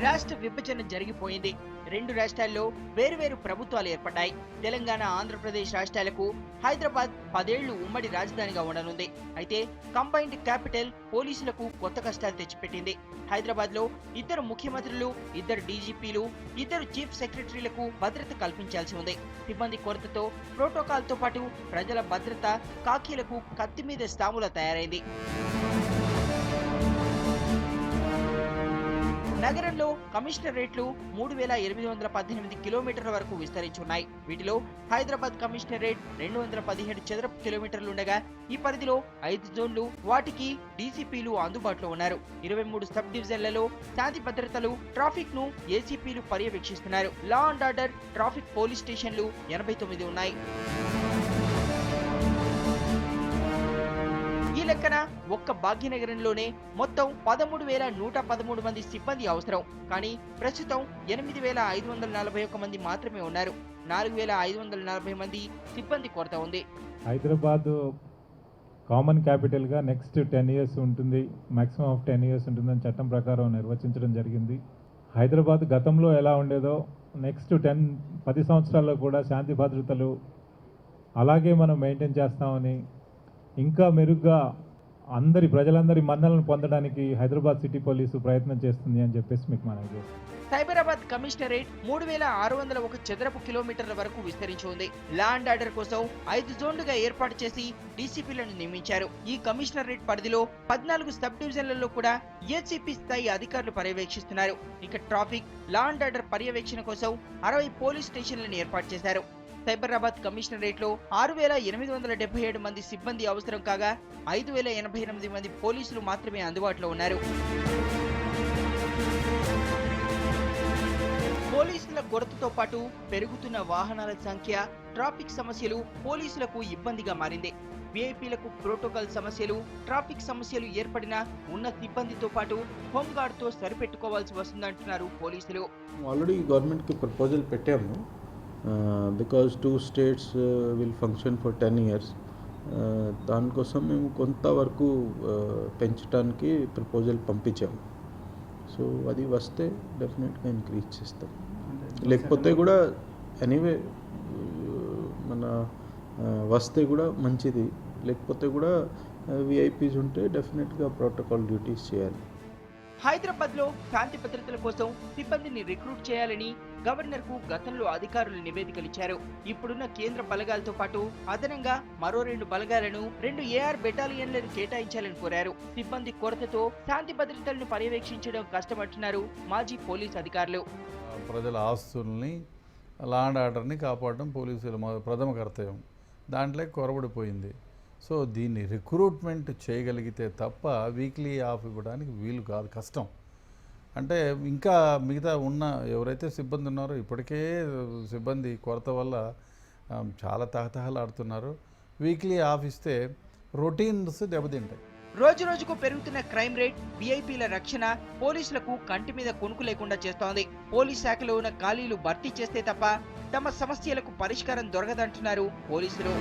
రాష్ట్ర విభజన జరిగిపోయింది. రెండు రాష్ట్రాల్లో వేరువేరు ప్రభుత్వాలు ఏర్పడ్డాయి. తెలంగాణ, ఆంధ్రప్రదేశ్ రాష్ట్రాలకు హైదరాబాద్ 10 ఏళ్లు ఉమ్మడి రాజధానిగా ఉండనుంది. అయితే కంబైన్డ్ క్యాపిటల్ పోలీసులకు కొత్త కష్టాలు తెచ్చిపెట్టింది. హైదరాబాద్ లో 2 ముఖ్యమంత్రులు, 2 డీజీపీలు, 2 చీఫ్ సెక్రటరీలకు భద్రత కల్పించాల్సి ఉంది. సిబ్బంది కొరతతో ప్రోటోకాల్ తో పాటు ప్రజల భద్రత కాకీలకు కత్తి మీద స్టాములా తయారైంది. నగరంలో కమిషనరేట్లు 3818 కిలోమీటర్ల వరకు విస్తరించున్నాయి. వీటిలో హైదరాబాద్ కమిషనరేట్ 217 చదరపు కిలోమీటర్లుండగా ఈ పరిధిలో 5 జోన్లు, వాటికి డీసీపీలు అందుబాటులో ఉన్నారు. 23 సబ్ డివిజన్లలో శాంతి భద్రతలు, ట్రాఫిక్ ను ఏసీపీలు పర్యవేక్షిస్తున్నారు. Law and order, traffic police స్టేషన్లు 89 ఉన్నాయి. ఈ లెక్కన ఒక్క భాగ్యనగరంలోనే మొత్తం 13,113 మంది సిబ్బంది అవసరం. కానీ ప్రస్తుతం 8,541 మంది మాత్రమే ఉన్నారు. 4,540 మంది సిబ్బంది కొరత ఉంది. హైదరాబాద్ కామన్ క్యాపిటల్గా నెక్స్ట్ 10 ఇయర్స్ ఉంటుంది, మ్యాక్సిమం ఆఫ్ 10 ఇయర్స్ ఉంటుందని చట్టం ప్రకారం నిర్వచించడం జరిగింది. హైదరాబాద్ గతంలో ఎలా ఉండేదో నెక్స్ట్ 10 సంవత్సరాల్లో కూడా శాంతి భద్రతలు అలాగే మనం మెయింటైన్ చేస్తామని, ఇంకా మెరుగ్గా ప్రజలందరి మన్నలను పొందడానికి హైదరాబాద్ సిటీ పోలీసు ప్రయత్నం చేస్తుంది అని చెప్పేసి మీకు మనవి చేస్తాం. సైబరాబాద్ కమిషనరేట్ 3601 చదరపు కిలోమీటర్ల వరకు విస్తరించి ఉంది. లా అండ్ ఆర్డర్ కోసం 5 జోన్లుగా ఏర్పాటు చేసి డీసీపీలను నియమించారు. ఈ కమిషనరేట్ పరిధిలో 14 సబ్ డివిజన్లలో కూడా ఏసీపీ స్థాయి అధికారులు పర్యవేక్షిస్తున్నారు. ఇక ట్రాఫిక్, లా అండ్ ఆర్డర్ పర్యవేక్షణ కోసం 60 పోలీస్ స్టేషన్లను ఏర్పాటు చేశారు. సైబరాబాద్ కమిషనరేట్ లో 6,877 మంది సిబ్బంది అవసరం కాగా 5,088 మంది పోలీసులు మాత్రమే అందుబాటులో ఉన్నారు. పోలీసుల కొరతతో పాటు పెరుగుతున్న వాహనాల సంఖ్య, ట్రాఫిక్ సమస్యలు పోలీసులకు ఇబ్బందిగా మారింది. వీఐపీలకు ప్రోటోకాల్ సమస్యలు, ట్రాఫిక్ సమస్యలు ఏర్పడినా ఉన్న సిబ్బందితో పాటు హోంగార్డ్ తో సరిపెట్టుకోవాల్సి వస్తుందంటున్నారు పోలీసులు. ఆల్రెడీ గవర్నమెంట్ కి ప్రపోజల్ పెట్టాము. Because 2 states will function for 10 years. దానికోసం మేము కొంతవరకు పెంచడానికి ప్రపోజల్ పంపించాము. సో అది వస్తే డెఫినెట్గా ఇంక్రీజ్ చేస్తాం. లేకపోతే కూడా ఎనీవే మన వస్తే కూడా మంచిది, లేకపోతే కూడా విఐపీస్ ఉంటే డెఫినెట్గా ప్రోటోకాల్ డ్యూటీస్ చేయాలి. హైదరాబాద్ లో శాంతి భద్రతల కోసం సిబ్బందిని రిక్రూట్ చేయాలని గవర్నర్ కు గతంలో అధికారులు నివేదికలిచ్చారు. ఇప్పుడున్న కేంద్ర బలగాలతో పాటు అదనంగా మరో 2 బలగాలను, 2 ఏఆర్ బెటాలియన్లను కేటాయించాలని కోరారు. సిబ్బంది కొరతతో శాంతి భద్రతలను పర్యవేక్షించడం కష్టమంటున్నారు మాజీ పోలీస్ అధికారులు. ప్రజల ఆస్తుల్ని, లా అండ్ ఆర్డర్ని కాపాడడం పోలీసుల ప్రథమ కర్తవ్యం. దాంట్లో కొరబడిపోయింది. సో దీన్ని రిక్రూట్మెంట్ చేయగలిగితే తప్ప వీక్లీ ఆఫ్ ఇవ్వడానికి వీలు కాదు, కష్టం. అంటే ఇంకా మిగతా ఉన్న ఎవరైతే సిబ్బంది ఉన్నారో ఇప్పటికే సిబ్బంది కొరత వల్ల చాలా తహతహలాడుతున్నారు. వీక్లీ ఆఫ్ ఇస్తే రొటీన్స్ దెబ్బతింటాయి. రోజు రోజుకు పెరుగుతున్న క్రైమ్ రేట్, వీఐపీల రక్షణ పోలీసులకు కంటి మీద కొనుకు లేకుండా చేస్తోంది. పోలీస్ శాఖలో ఉన్న ఖాళీలు భర్తీ చేస్తే తప్ప తమ సమస్యలకు పరిష్కారం దొరకదంటున్నారు పోలీసులు.